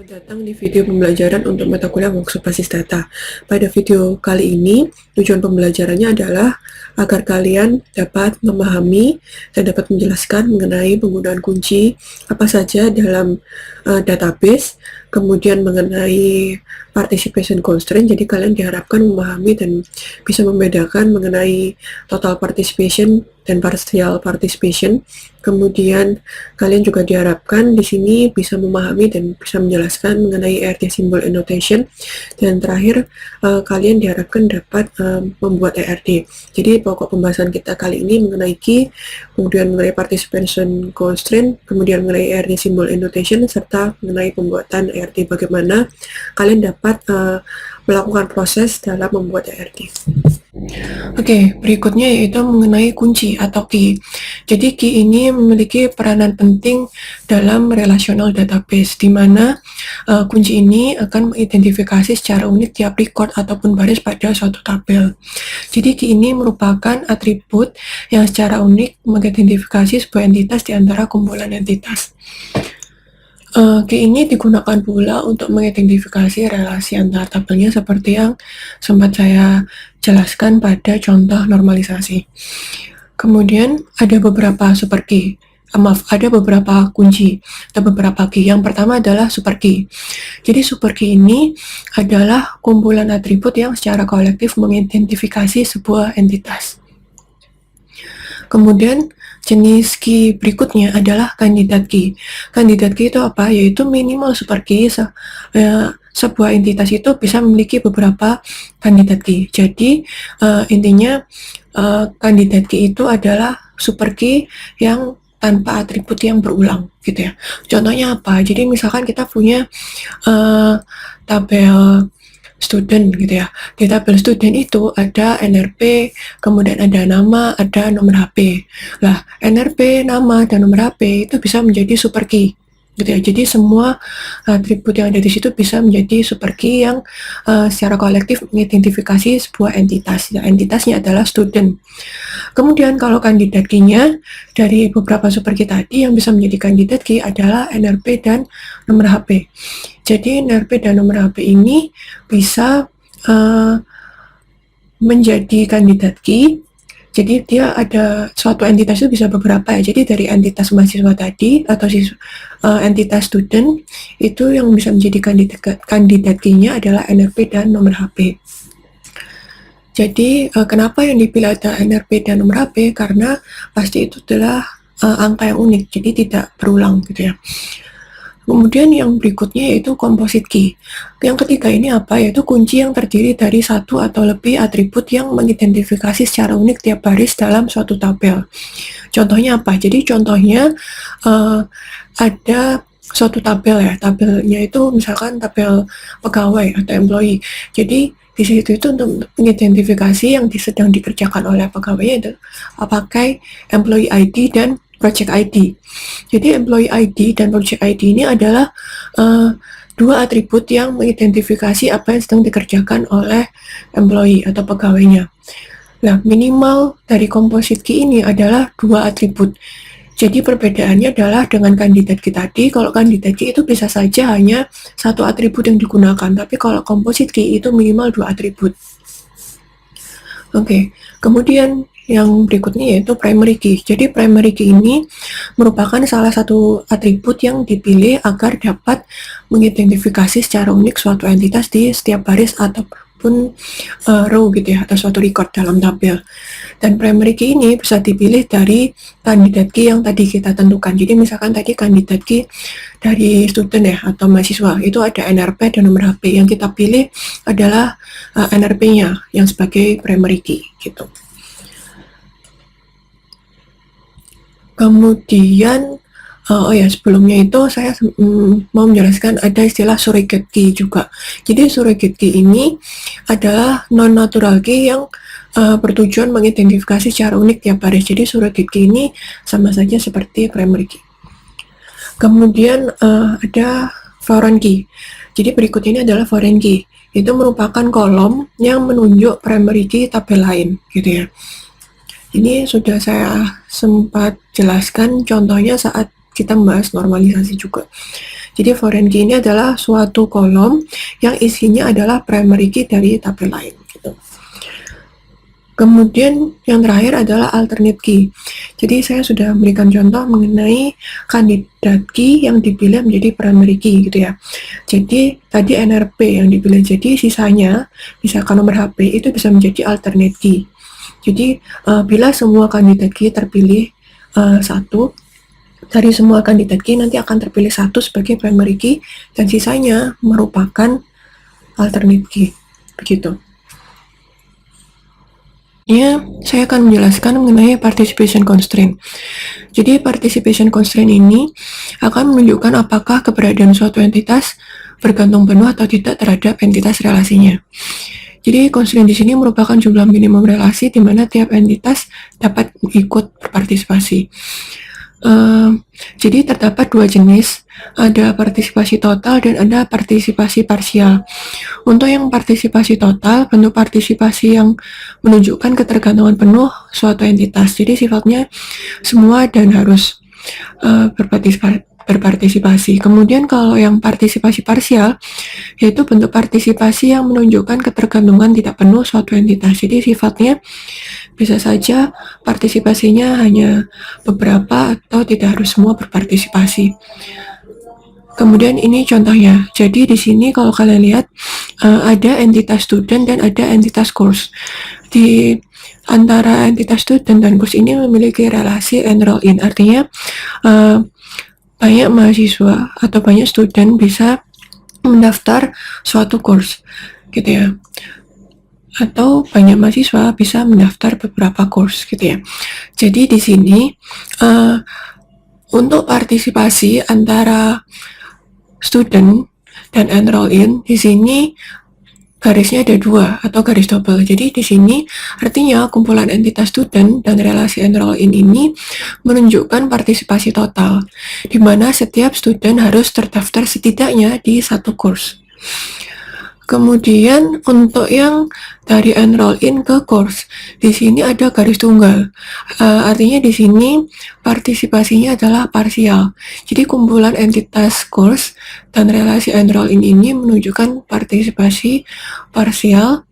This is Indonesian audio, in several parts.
Selamat datang di video pembelajaran untuk mata kuliah workshop basis data. Pada video kali ini, tujuan pembelajarannya adalah agar kalian dapat memahami dan dapat menjelaskan mengenai penggunaan kunci apa saja dalam database, kemudian mengenai participation constraint. Jadi kalian diharapkan memahami dan bisa membedakan mengenai total participation dan partial participation. Kemudian kalian juga diharapkan di sini bisa memahami dan bisa menjelaskan mengenai ERT symbol annotation, dan terakhir kalian diharapkan dapat membuat ERT. Jadi pokok pembahasan kita kali ini mengenai key, kemudian mengenai participation constraint, kemudian mengenai ERT symbol annotation, serta mengenai pembuatan ERT, bagaimana kalian dapat melakukan proses dalam membuat ERT. Oke, berikutnya yaitu mengenai kunci atau key. Jadi key ini memiliki peranan penting dalam relational database, di mana kunci ini akan mengidentifikasi secara unik tiap record ataupun baris pada suatu tabel. Jadi key ini merupakan atribut yang secara unik mengidentifikasi sebuah entitas di antara kumpulan entitas. Key ini digunakan pula untuk mengidentifikasi relasi antar tabelnya seperti yang sempat saya jelaskan pada contoh normalisasi. Kemudian ada beberapa super key. Ada beberapa kunci atau beberapa key. Yang pertama adalah super key. Jadi super key ini adalah kumpulan atribut yang secara kolektif mengidentifikasi sebuah entitas. Kemudian jenis key berikutnya adalah kandidat key. Kandidat key itu apa? Yaitu minimal super key. Sebuah entitas itu bisa memiliki beberapa kandidat key. Jadi intinya kandidat key itu adalah super key yang tanpa atribut yang berulang, gitu ya. Contohnya apa? Jadi misalkan kita punya tabel student, gitu ya. Di tabel student itu ada NRP, kemudian ada nama, ada nomor HP. Lah, NRP, nama, dan nomor HP itu bisa menjadi super key, gitu ya. Jadi semua atribut yang ada di situ bisa menjadi super key yang secara kolektif mengidentifikasi sebuah entitas. Ya, entitasnya adalah student. Kemudian kalau kandidat key-nya dari beberapa super key tadi, yang bisa menjadi kandidat key adalah NRP dan nomor HP. Jadi NRP dan nomor HP ini bisa menjadi kandidat key. Jadi dia ada suatu entitas itu bisa beberapa ya. Jadi dari entitas mahasiswa tadi atau entitas student itu yang bisa menjadi kandidat key-nya adalah NRP dan nomor HP. Jadi kenapa yang dipilih ada NRP dan nomor HP? Karena pasti itu adalah angka yang unik, jadi tidak berulang, gitu ya. Kemudian yang berikutnya yaitu composite key. Yang ketiga ini apa? Yaitu kunci yang terdiri dari satu atau lebih atribut yang mengidentifikasi secara unik tiap baris dalam suatu tabel. Contohnya apa? Jadi contohnya ada suatu tabel ya. Tabelnya itu misalkan tabel pegawai atau employee. Jadi di situ itu untuk mengidentifikasi yang sedang dikerjakan oleh pegawai itu pakai employee ID dan project ID. Jadi employee ID dan project ID ini adalah dua atribut yang mengidentifikasi apa yang sedang dikerjakan oleh employee atau pegawainya. Nah, minimal dari composite key ini adalah dua atribut. Jadi perbedaannya adalah dengan kandidat key tadi, kalau kandidat key itu bisa saja hanya satu atribut yang digunakan, tapi kalau composite key itu minimal dua atribut. Oke, kemudian yang berikutnya yaitu primary key. Jadi primary key ini merupakan salah satu atribut yang dipilih agar dapat mengidentifikasi secara unik suatu entitas di setiap baris ataupun row, gitu ya, atau suatu record dalam tabel. Dan primary key ini bisa dipilih dari kandidat key yang tadi kita tentukan. Jadi misalkan tadi kandidat key dari student ya atau mahasiswa itu ada NRP dan nomor HP. Yang kita pilih adalah NRP-nya yang sebagai primary key, gitu. Kemudian sebelumnya itu saya mau menjelaskan ada istilah surrogate key juga. Jadi surrogate key ini adalah non-natural key yang bertujuan mengidentifikasi secara unik tiap baris. Jadi surrogate key ini sama saja seperti primary key. Kemudian ada foreign key. Jadi berikut ini adalah foreign key. Itu merupakan kolom yang menunjuk primary key tabel lain, gitu ya. Ini sudah saya sempat jelaskan contohnya saat kita membahas normalisasi juga. Jadi foreign key ini adalah suatu kolom yang isinya adalah primary key dari tabel lain gitu. Kemudian yang terakhir adalah alternate key. Jadi saya sudah memberikan contoh mengenai kandidat key yang dipilih menjadi primary key gitu ya. Jadi tadi NRP yang dipilih, jadi sisanya misalkan nomor HP itu bisa menjadi alternate key. Jadi bila semua kandidat key terpilih satu, dari semua kandidat key nanti akan terpilih satu sebagai primary key dan sisanya merupakan alternate key. Begitu. Ya, saya akan menjelaskan mengenai participation constraint. Jadi, participation constraint ini akan menunjukkan apakah keberadaan suatu entitas bergantung penuh atau tidak terhadap entitas relasinya. Jadi, constraint di sini merupakan jumlah minimum relasi di mana tiap entitas dapat ikut berpartisipasi. Jadi terdapat dua jenis, ada partisipasi total dan ada partisipasi parsial. Untuk yang partisipasi total, bentuk partisipasi yang menunjukkan ketergantungan penuh suatu entitas. Jadi sifatnya semua dan harus berpartisipasi. Kemudian kalau yang partisipasi parsial, yaitu bentuk partisipasi yang menunjukkan ketergantungan tidak penuh suatu entitas. Jadi sifatnya bisa saja partisipasinya hanya beberapa atau tidak harus semua berpartisipasi. Kemudian ini contohnya. Jadi di sini kalau kalian lihat ada entitas student dan ada entitas course. Di antara entitas student dan course ini memiliki relasi enroll in. Artinya banyak mahasiswa atau banyak student bisa mendaftar suatu course gitu ya. Atau banyak mahasiswa bisa mendaftar beberapa course gitu ya. Jadi di sini untuk partisipasi antara student dan enroll in, di sini garisnya ada dua atau garis double. Jadi di sini artinya kumpulan entitas student dan relasi enroll in ini menunjukkan partisipasi total, di mana setiap student harus terdaftar setidaknya di satu course. Kemudian untuk yang dari enroll in ke course, di sini ada garis tunggal. Artinya di sini partisipasinya adalah parsial. Jadi kumpulan entitas course dan relasi enroll in ini menunjukkan partisipasi parsial.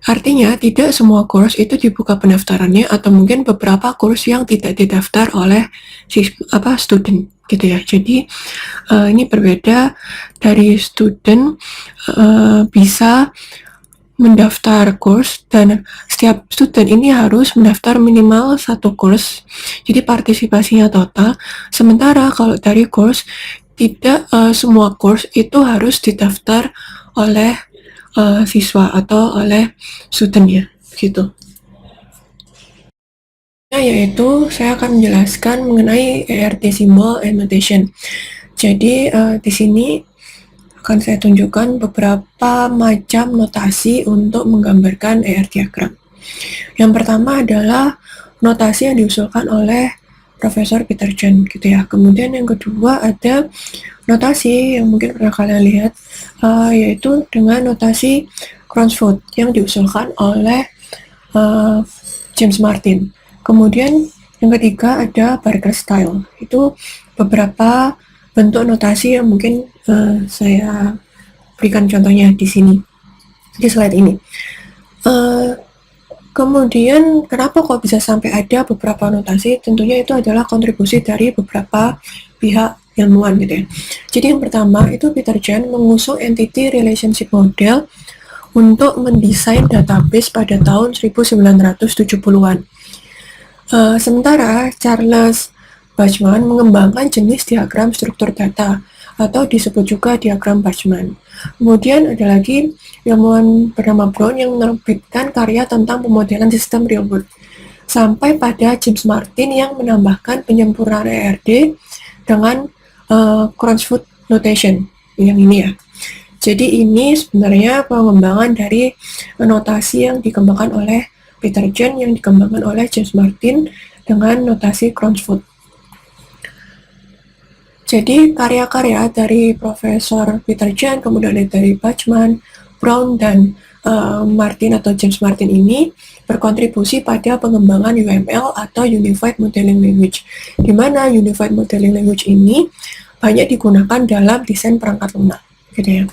Artinya tidak semua course itu dibuka pendaftarannya atau mungkin beberapa course yang tidak didaftar oleh student gitu ya. Jadi ini berbeda dari student bisa mendaftar course dan setiap student ini harus mendaftar minimal satu course. Jadi partisipasinya total. Sementara kalau dari course tidak semua course itu harus didaftar oleh siswa atau oleh studentnya gitu. Yaitu saya akan menjelaskan mengenai ERT symbol and notation. Jadi di sini akan saya tunjukkan beberapa macam notasi untuk menggambarkan ERT diagram. Yang pertama adalah notasi yang diusulkan oleh Profesor Peter John gitu ya. Kemudian yang kedua ada notasi yang mungkin pernah kalian lihat, yaitu dengan notasi Cransford yang diusulkan oleh James Martin. Kemudian yang ketiga ada Barker style. Itu beberapa bentuk notasi yang mungkin saya berikan contohnya di sini, di slide ini. Kemudian kenapa kok bisa sampai ada beberapa notasi? Tentunya itu adalah kontribusi dari beberapa pihak ilmuwan gitu ya. Jadi yang pertama itu Peter John mengusung entity relationship model untuk mendesain database pada tahun 1970-an. Sementara Charles Bachman mengembangkan jenis diagram struktur data atau disebut juga diagram Bachman. Kemudian ada lagi ilmuwan bernama Brown yang menerbitkan karya tentang pemodelan sistem real world. Sampai pada James Martin yang menambahkan penyempurnaan ERD dengan Cransford notation yang ini ya. Jadi ini sebenarnya pengembangan dari notasi yang dikembangkan oleh Peter John yang dikembangkan oleh James Martin dengan notasi Cransford. Jadi karya-karya dari Profesor Peter John, kemudian dari Bachman, Brown, dan Martin atau James Martin ini berkontribusi pada pengembangan UML atau Unified Modeling Language, di mana Unified Modeling Language ini banyak digunakan dalam desain perangkat lunak, gitu ya.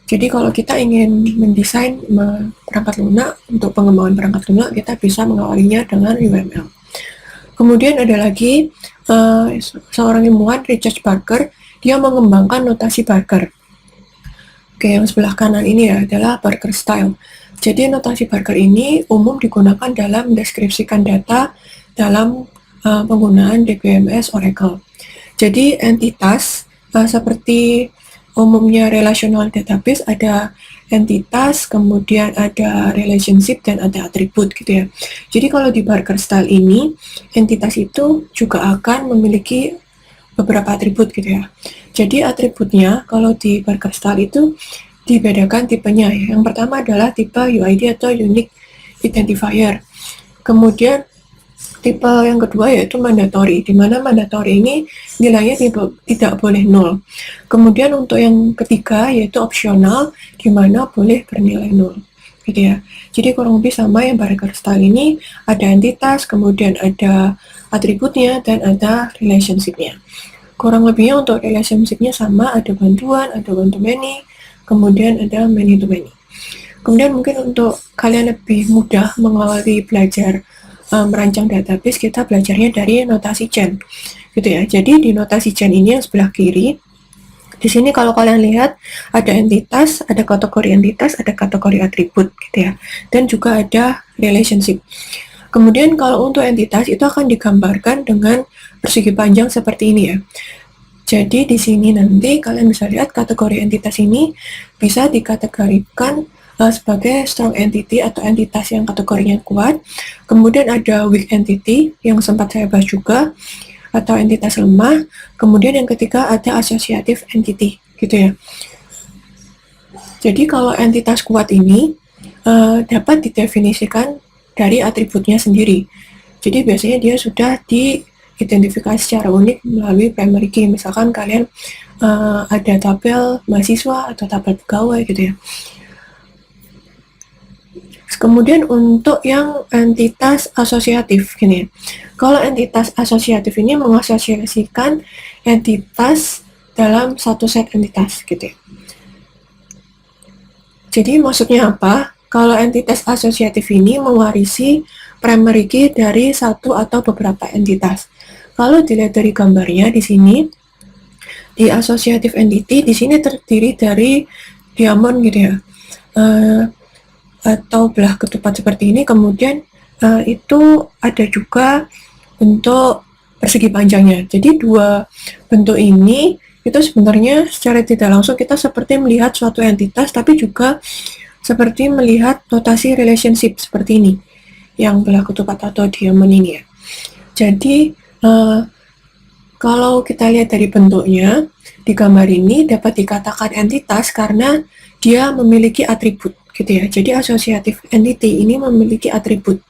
Jadi kalau kita ingin mendesain perangkat lunak untuk pengembangan perangkat lunak, kita bisa mengawalinya dengan UML. Kemudian ada lagi seorang ilmuwan, Richard Barker, dia mengembangkan notasi Barker. Oke, yang sebelah kanan ini ya adalah Barker style. Jadi notasi Barker ini umum digunakan dalam mendeskripsikan data dalam penggunaan DBMS Oracle. Jadi entitas seperti umumnya relational database ada entitas, kemudian ada relationship, dan ada atribut gitu ya. Jadi kalau di Barker style ini, entitas itu juga akan memiliki beberapa atribut gitu ya. Jadi atributnya kalau di Barker style itu dibedakan tipenya ya. Yang pertama adalah tipe UID atau Unique Identifier. Kemudian tipe yang kedua yaitu mandatory, di mana mandatory ini nilainya tidak boleh 0. Kemudian untuk yang ketiga yaitu optional, di mana boleh bernilai 0. Gitu ya. Jadi kurang lebih sama yang Barker style ini, ada entitas, kemudian ada atributnya, dan ada relationship-nya. Kurang lebihnya untuk relationship-nya sama, ada bantuan, ada one to many, kemudian ada many to many. Kemudian mungkin untuk kalian lebih mudah mengawali belajar merancang database, kita belajarnya dari notasi chain, gitu ya. Jadi di notasi chain ini yang sebelah kiri, di sini kalau kalian lihat ada entitas, ada kategori entitas, ada kategori atribut, gitu ya, dan juga ada relationship. Kemudian kalau untuk entitas itu akan digambarkan dengan persegi panjang seperti ini ya. Jadi di sini nanti kalian bisa lihat kategori entitas ini bisa dikategorikan sebagai strong entity atau entitas yang kategorinya kuat. Kemudian ada weak entity yang sempat saya bahas juga, atau entitas lemah. Kemudian yang ketiga ada associative entity, gitu ya. Jadi kalau entitas kuat ini dapat didefinisikan dari atributnya sendiri. Jadi biasanya dia sudah diidentifikasi secara unik melalui primary key. Misalkan kalian ada tabel mahasiswa atau tabel pegawai gitu ya. Kemudian untuk yang entitas asosiatif gini. Kalau entitas asosiatif ini mengasosiasikan entitas dalam satu set entitas gitu ya. Jadi maksudnya apa? Kalau entitas asosiatif ini mewarisi primary key dari satu atau beberapa entitas. Kalau dilihat dari gambarnya di sini, di associative entity di sini terdiri dari diamond gitu ya, atau belah ketupat seperti ini. Kemudian itu ada juga bentuk persegi panjangnya. Jadi dua bentuk ini itu sebenarnya secara tidak langsung kita seperti melihat suatu entitas, tapi juga seperti melihat notasi relationship seperti ini, yang belah ketupat atau diamond ini ya. Jadi kalau kita lihat dari bentuknya di gambar ini dapat dikatakan entitas karena dia memiliki atribut gitu ya. Jadi associative entity ini memiliki atribut.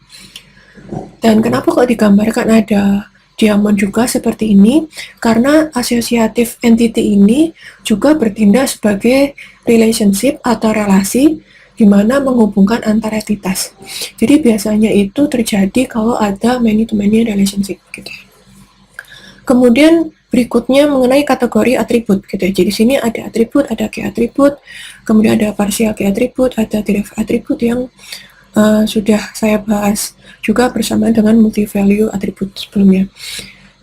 Dan kenapa kok digambarkan ada diamond juga seperti ini? Karena associative entity ini juga bertindak sebagai relationship atau relasi di mana menghubungkan antar entitas. Jadi biasanya itu terjadi kalau ada many to many relationship gitu. Kemudian berikutnya mengenai kategori atribut gitu ya. Jadi sini ada atribut, ada key atribut, kemudian ada partial key atribut, ada derived atribut yang sudah saya bahas juga bersama dengan multi value atribut sebelumnya.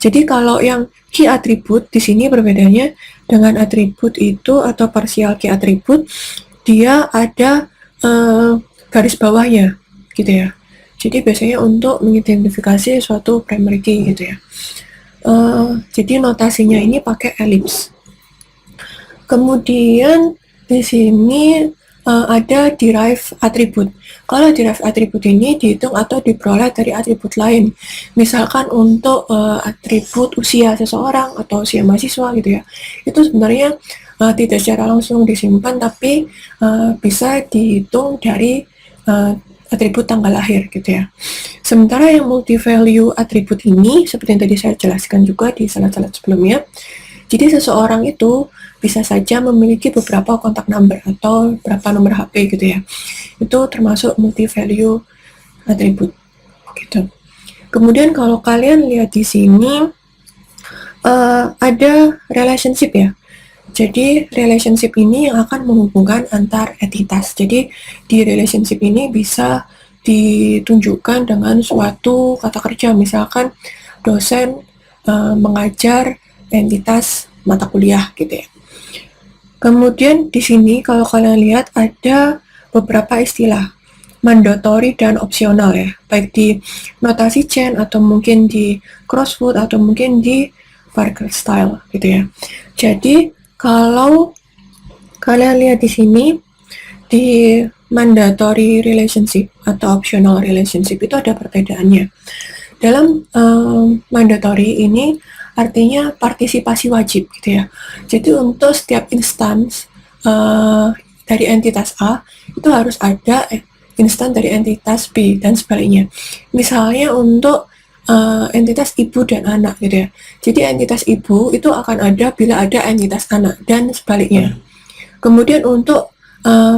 Jadi kalau yang key atribut di sini berbedanya dengan atribut itu atau partial key atribut, dia ada garis bawahnya gitu ya. Jadi biasanya untuk mengidentifikasi suatu primary key gitu ya. Jadi notasinya ini pakai elips. Kemudian di sini ada derived atribut. Kalau derived atribut ini dihitung atau diperoleh dari atribut lain. Misalkan untuk atribut usia seseorang atau usia mahasiswa gitu ya. Itu sebenarnya tidak secara langsung disimpan, tapi bisa dihitung dari atribut tanggal lahir gitu ya. Sementara yang multi value atribut ini seperti yang tadi saya jelaskan juga di slide-slide sebelumnya, jadi seseorang itu bisa saja memiliki beberapa kontak number atau beberapa nomor HP gitu ya. Itu termasuk multi value atribut gitu. Kemudian kalau kalian lihat di sini ada relationship ya. Jadi relationship ini yang akan menghubungkan antar entitas. Jadi di relationship ini bisa ditunjukkan dengan suatu kata kerja, misalkan dosen mengajar entitas mata kuliah gitu ya. Kemudian di sini kalau kalian lihat ada beberapa istilah mandatory dan opsional ya, baik di notasi Chen atau mungkin di Crosswood atau mungkin di Parker Style gitu ya. Jadi kalau kalian lihat di sini di mandatory relationship atau optional relationship itu ada perbedaannya. Dalam mandatory ini artinya partisipasi wajib gitu ya. Jadi untuk setiap instans dari entitas A itu harus ada instan dari entitas B dan sebaliknya. Misalnya untuk entitas ibu dan anak gitu ya. Jadi entitas ibu itu akan ada bila ada entitas anak dan sebaliknya. Kemudian untuk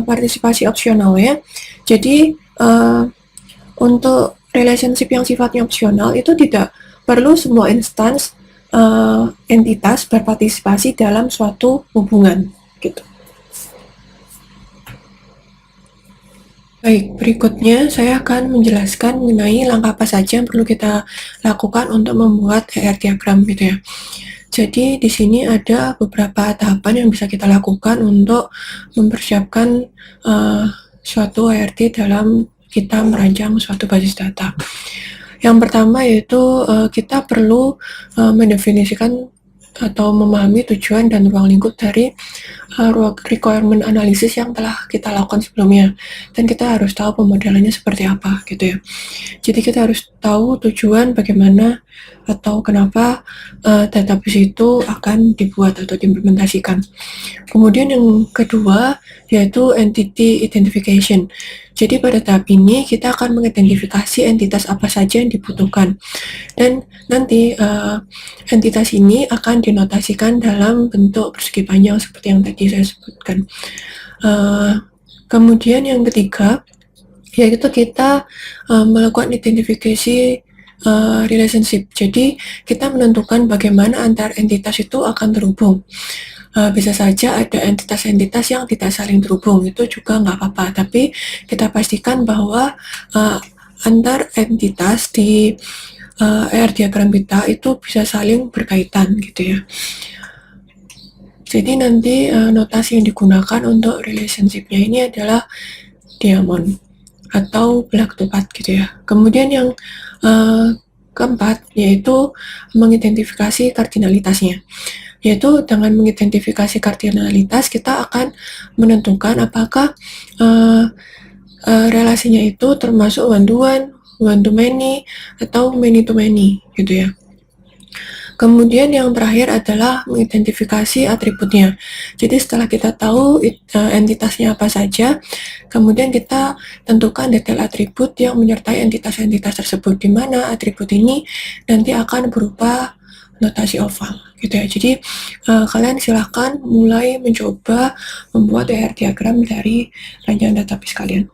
partisipasi opsional ya. Jadi untuk relationship yang sifatnya opsional itu tidak perlu semua instans entitas berpartisipasi dalam suatu hubungan gitu. Baik, berikutnya saya akan menjelaskan mengenai langkah apa saja yang perlu kita lakukan untuk membuat ER diagram gitu ya. Jadi di sini ada beberapa tahapan yang bisa kita lakukan untuk mempersiapkan suatu ERT dalam kita merancang suatu basis data. Yang pertama yaitu kita perlu mendefinisikan atau memahami tujuan dan ruang lingkup dari requirement analysis yang telah kita lakukan sebelumnya, dan kita harus tahu pemodelannya seperti apa gitu ya. Jadi kita harus tahu tujuan bagaimana atau kenapa database itu akan dibuat atau diimplementasikan. Kemudian yang kedua yaitu entity identification. Jadi pada tahap ini kita akan mengidentifikasi entitas apa saja yang dibutuhkan, dan nanti entitas ini akan dinotasikan dalam bentuk persegi panjang seperti yang tadi saya sebutkan. Kemudian yang ketiga yaitu kita melakukan identifikasi relationship. Jadi kita menentukan bagaimana antar entitas itu akan terhubung. Bisa saja ada entitas-entitas yang tidak saling terhubung, itu juga nggak apa-apa, tapi kita pastikan bahwa antar entitas di ER diagram kita itu bisa saling berkaitan gitu ya. Jadi nanti notasi yang digunakan untuk relationship-nya ini adalah diamond atau belah ketupat gitu ya. Kemudian yang keempat yaitu mengidentifikasi kardinalitasnya. Yaitu dengan mengidentifikasi kardinalitas kita akan menentukan apakah relasinya itu termasuk one to one, one to many, atau many to many gitu ya. Kemudian yang terakhir adalah mengidentifikasi atributnya. Jadi setelah kita tahu entitasnya apa saja, kemudian kita tentukan detail atribut yang menyertai entitas-entitas tersebut, di mana atribut ini nanti akan berupa notasi oval gitu ya. Jadi kalian silahkan mulai mencoba membuat ER diagram dari rancangan database kalian.